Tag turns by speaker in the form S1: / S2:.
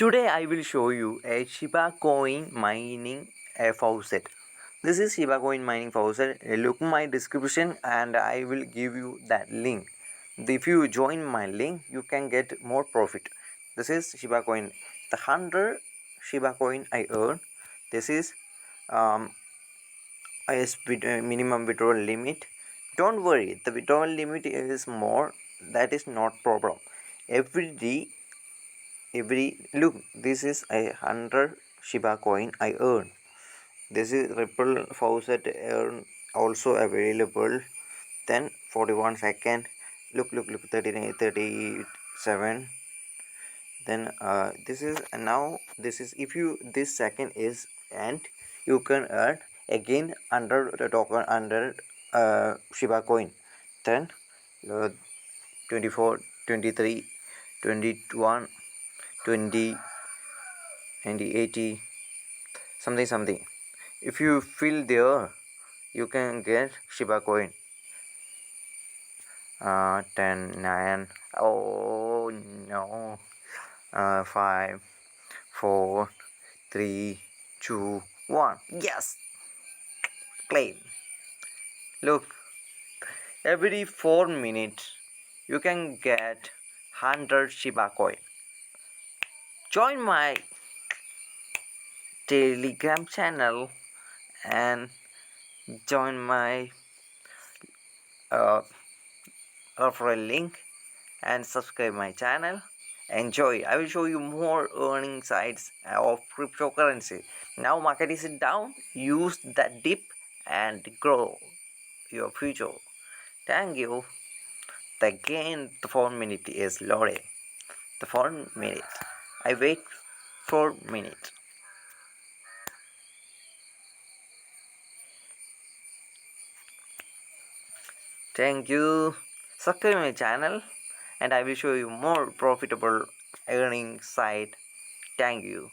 S1: Today I will show you a Shiba coin mining faucet. This is Shiba coin mining faucet. Look my description and I will give you that link. If you join my link, you can get more profit. This is Shiba coin. The 100 Shiba coin I earn. This is minimum withdrawal limit. Don't worry, the withdrawal limit is more. That is not problem. Every day look, this is 100 Shiba coin I earn. This is ripple faucet earn also available. Then 41 second. Look 39 37. Then this is now this is if you this second is and you can earn again under the token under Shiba coin. Then 24 23 21 20 and 80 something. If you fill there, you can get Shiba coin. 10 9. Oh no. 5 4 3 2 1. Yes, claim. Look, every 4 minutes you can get 100 Shiba coin. Join my Telegram channel and join my referral link and subscribe my channel. Enjoy. I will show you more earning sites of cryptocurrency. Now market is down. Use that dip and grow your future. Thank you. The 4 minute is loaded. The 4 minute. I wait 4 minutes. Thank you. Subscribe my channel and I will show you more profitable earning site. Thank you.